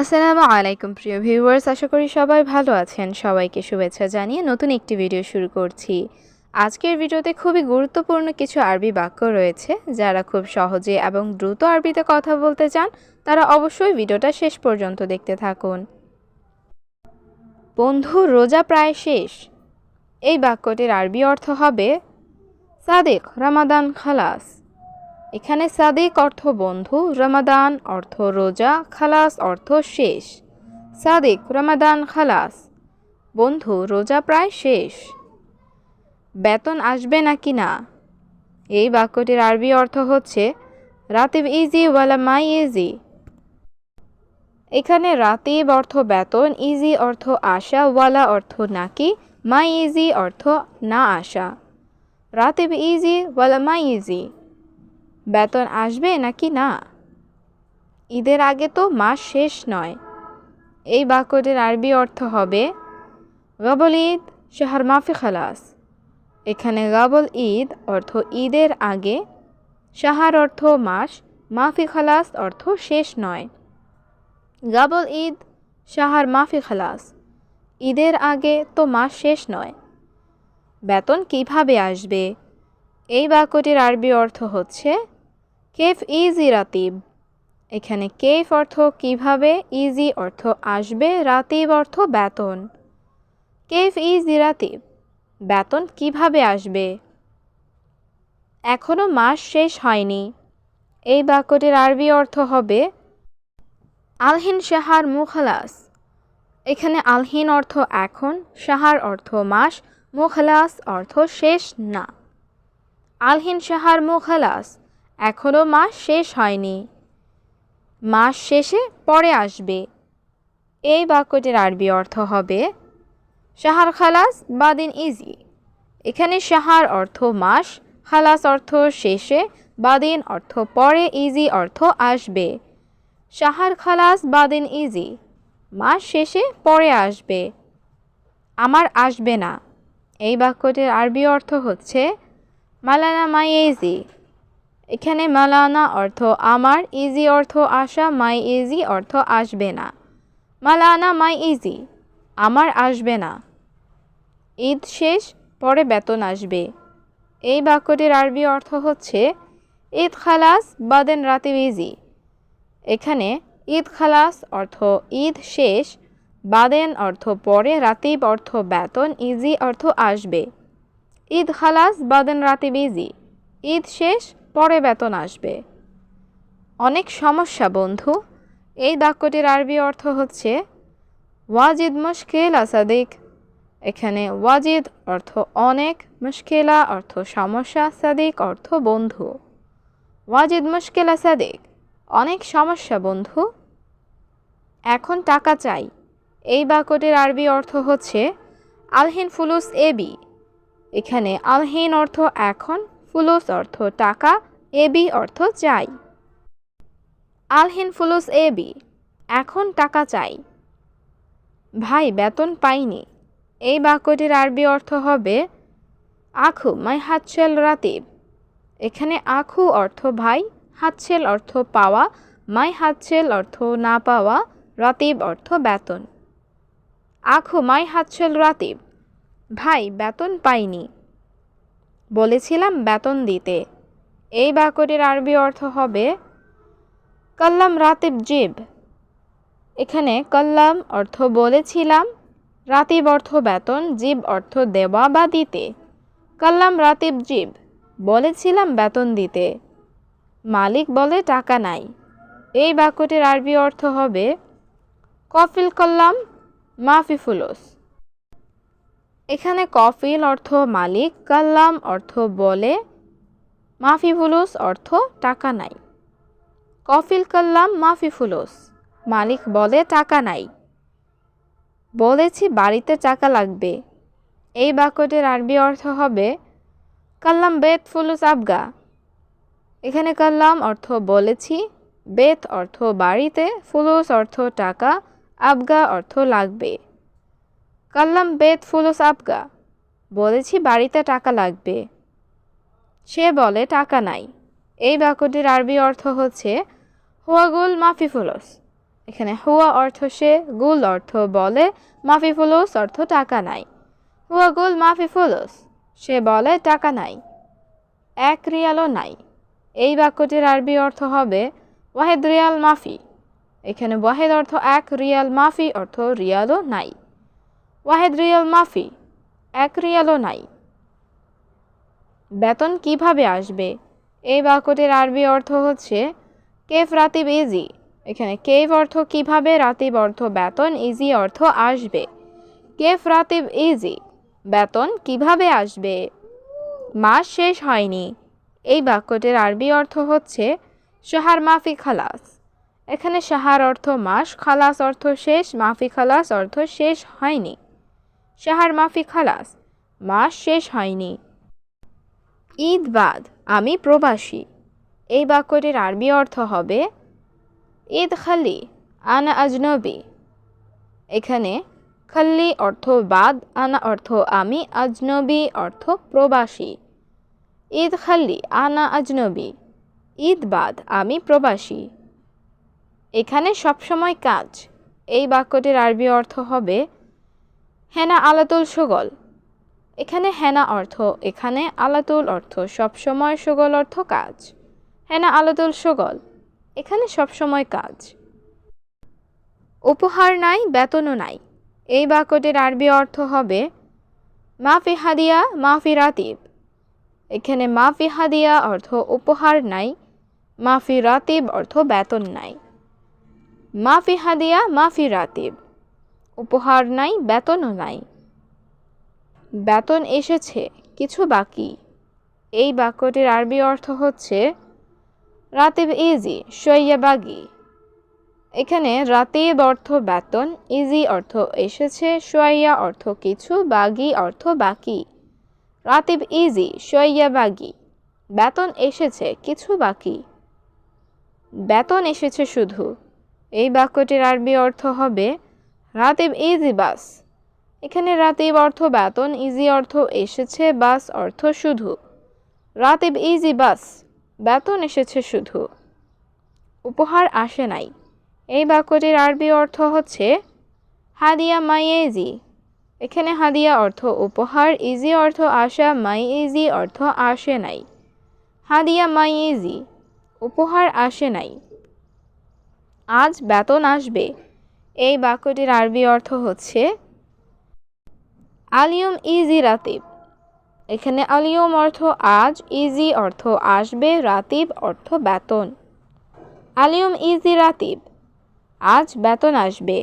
আসসালামু আলাইকুম প্রিয় ভিউয়ার্স, আশা করি সবাই ভালো আছেন। সবাইকে শুভেচ্ছা জানিয়ে নতুন একটি ভিডিও শুরু করছি। আজকের ভিডিওতে খুবই গুরুত্বপূর্ণ কিছু আরবি বাক্য রয়েছে। যারা খুব সহজে এবং দ্রুত আরবিতে কথা বলতে চান তারা অবশ্যই ভিডিওটা শেষ পর্যন্ত দেখতে থাকুন। বন্ধু, রোজা প্রায় শেষ। এই বাক্যটির আরবি অর্থ হবে সাদিক রমাদান খালাস। এখানে সাদিক অর্থ বন্ধু, রমাদান অর্থ রোজা, খালাস অর্থ শেষ। সাদিক রমাদান খালাস, বন্ধু রোজা প্রায় শেষ। বেতন আসবে নাকি না? এই বাক্যটির আরবি অর্থ হচ্ছে রাতিব ইজি ওয়ালা মাই ইজি। এখানে রাতিব অর্থ বেতন, ইজি অর্থ আশা, ওয়ালা অর্থ নাকি, মাই ইজি অর্থ না আসা। রাতিব ইজি ওয়ালা মাই ইজি, বেতন আসবে নাকি না? ঈদের আগে তো মাস শেষ নয়। এই বাক্যটির আরবি অর্থ হবে গাবল ঈদ শাহর মাফি খালাস। এখানে গাবল ঈদ অর্থ ঈদের আগে, শাহর অর্থ মাস, মাফি খালাস অর্থ শেষ নয়। গাবল ঈদ শাহর মাফি খালাস, ঈদের আগে তো মাস শেষ নয়। বেতন কিভাবে আসবে? এই বাক্যটির আরবি অর্থ হচ্ছে কেফ ইজি রাতিব। এখানে কেফ অর্থ কিভাবে, ইজি অর্থ আসবে, রাতিব অর্থ বেতন। কেফ ইজি রাতিব, বেতন কিভাবে আসবে? এখনো মাস শেষ হয়নি। এই বাক্যটির আরবি অর্থ হবে আলহিন শাহার মুখালাস। এখানে আলহিন অর্থ এখন, শাহার অর্থ মাস, মুখালাস অর্থ শেষ না। আলহিন শাহার মুখালাস, এখনো মাস শেষ হয়নি, মাস শেষে পরে আসবে। এই বাক্যটির আরবি অর্থ হবে শাহার খালাস বাদিন ইজি। এখানে শাহার অর্থ মাস, খালাস অর্থ শেষে, বাদিন অর্থ পরে, ইজি অর্থ আসবে। শাহার খালাস বাদিন ইজি, মাস শেষে পরে আসবে। আমার আসবে না। এই বাক্যটির আরবি অর্থ হচ্ছে মালানা মাই ইজি। এখানে মালানা অর্থ আমার, ইজি অর্থ আসা, মাই ইজি অর্থ আসবে না। মালানা মাই ইজি, আমার আসবে না। ঈদ শেষ, পরে বেতন আসবে। এই বাক্যটির আরবি অর্থ হচ্ছে ঈদ খালাস বাদেন রাতিব ইজি। এখানে ঈদ খালাস অর্থ ঈদ শেষ, বাদেন অর্থ পরে, রাতিব অর্থ বেতন, ইজি অর্থ আসবে। ঈদ খালাস বাদেন রাতিব ইজি, ঈদ শেষ, পরে বেতন আসবে। অনেক সমস্যা বন্ধু। এই বাক্যটির আরবি অর্থ হচ্ছে ওয়াজিদ মুশকিলা সাদিক। এখানে ওয়াজিদ অর্থ অনেক, মুশকিলা অর্থ সমস্যা, সাদিক অর্থ বন্ধু। ওয়াজিদ মুশকিলা সাদিক, অনেক সমস্যা বন্ধু। এখন টাকা চাই। এই বাক্যটির আরবি অর্থ হচ্ছে আলহিন ফুলুস এবি। এখানে আলহিন অর্থ এখন, ফুলুস অর্থ টাকা, এবি অর্থ চাই। আলহিন ফুলুস এবি, এখন টাকা চাই। ভাই বেতন পাইনি। এই বাক্যটির আরবি অর্থ হবে আখু মাই হাতছেল রাতিব। এখানে আখু অর্থ ভাই, হাতছেল অর্থ পাওয়া, মাই হাতছেল অর্থ না পাওয়া, রাতিব অর্থ বেতন। আখু মাই হাতছেল রাতিব, ভাই বেতন পাইনি। বলেছিলাম বেতন দিতে। এই বাক্যটির আরবি অর্থ হবে কাল্লাম রাতিব জিব। এখানে কাল্লাম অর্থ বলেছিলাম, রাতিব অর্থ বেতন, জিব অর্থ দেওয়া বা দিতে। কাল্লাম রাতিব জিব, বলেছিলাম বেতন দিতে। মালিক বলে টাকা নাই। এই বাক্যটির আরবি অর্থ হবে কফিল কাল্লাম মাফি ফুলুস। এখানে কফিল অর্থ মালিক, কাল্লাম অর্থ বলে, মাফি ফুলুস অর্থ টাকা নাই। কফিল কাল্লাম মাফি ফুলুস, মালিক বলে টাকা নাই। বলেছি বাড়িতে টাকা লাগবে। এই বাক্যটির আরবি অর্থ হবে কাল্লাম বেত ফুলুস আবগা। এখানে কাল্লাম অর্থ বলেছি, বেত অর্থ বাড়িতে, ফুলুস অর্থ টাকা, আবগা অর্থ লাগবে। কাল্লাম বেত ফুলুস আবগা, বলেছি বাড়িতে টাকা লাগবে। সে বলে টাকা নাই। এই বাক্যটির আরবি অর্থ হচ্ছে হুয়াগুল মাফি ফুলুস। এখানে হুয়া অর্থ সে, গুল অর্থ বলে, মাফি ফুলুস অর্থ টাকা নাই। হুয়া গুল মাফি ফুলুস, সে বলে টাকা নাই। 1 রিয়ালও নাই। এই বাক্যটির আরবি অর্থ হবে ওয়াহেদ রিয়াল মাফি। এখানে ওয়াহেদ অর্থ 1, রিয়াল মাফি অর্থ রিয়ালও নাই। ওয়াহেদ রিয়াল মাফি, 1 রিয়ালও নাই। বেতন কিভাবে আসবে? এই বাক্যটির আরবি অর্থ হচ্ছে কেফ রাতিব ইজি। এখানে কেফ অর্থ কিভাবে, রাতিব অর্থ বেতন, ইজি অর্থ আসবে। কেফ রাতিব ইজি, বেতন কিভাবে আসবে। মাস শেষ হয়নি। এই বাক্যটির আরবি অর্থ হচ্ছে শাহর মাফি খালাস। এখানে শাহর অর্থ মাস, খালাস অর্থ শেষ, মাফি খালাস অর্থ শেষ হয়নি। শাহর মাফি খালাস, মাস শেষ হয়নি। ঈদ বাদ, আমি প্রবাসী। এই বাক্যটির আরবি অর্থ হবে ঈদ খালি আনা আজনবী। এখানে খাল্লি অর্থ বাদ, আনা অর্থ আমি, আজনবী অর্থ প্রবাসী। ঈদ খাল্লি আনা আজনবী, ঈদ বাদ আমি প্রবাসী। এখানে সবসময় কাজ। এই বাক্যটির আরবি অর্থ হবে হেনা আলাতুল সুগল। এখানে হেনা অর্থ এখানে, আলাতুল অর্থ সবসময়, সুগল অর্থ কাজ। হেনা আলাতুল সুগল, এখানে সবসময় কাজ। উপহার নাই, বেতনও নাই। এই বাক্যটির আরবি অর্থ হবে মাফি হাদিয়া মাফি রাতিব। এখানে মাফি হাদিয়া অর্থ উপহার নাই, মাফি রাতিব অর্থ বেতন নাই। মাফি হাদিয়া মাফি রাতিব, উপহার নাই, বেতনও নাই। বেতন এসেছে, কিছু বাকি। এই বাক্যটির আরবি অর্থ হচ্ছে রাতিব ইজি শোয়া বাগি। এখানে রাতিব অর্থ বেতন, ইজি অর্থ এসেছে, শোয়া অর্থ কিছু, বাগি অর্থ বাকি। রাতিব ইজি শোয়া বাগি, বেতন এসেছে, কিছু বাকি। বেতন এসেছে শুধু। এই বাক্যটির আরবি অর্থ হবে রাতিব ইজি বাস। এখানে রাতিব অর্থ বেতন, ইজি অর্থ এসেছে, বাস অর্থ শুধু। রাতিব ইজি বাস, বেতন এসেছে শুধু। উপহার আসে নাই। এই বাক্যটির আরবি অর্থ হচ্ছে হাদিয়া মাই ইজি। এখানে হাদিয়া অর্থ উপহার, ইজি অর্থ আসা, মাই ইজি অর্থ আসে নাই। হাদিয়া মাই ইজি, উপহার আসে নাই। আজ বেতন আসবে। এই বাক্যটির আরবি অর্থ হচ্ছে আলিয়ম ইজি রাতিব। এখানে আলিয়ম অর্থ আজ, ইজি অর্থ আসবে, রাতিব অর্থ বেতন। আলিয়ম ইজি রাতিব, আজ বেতন আসবে।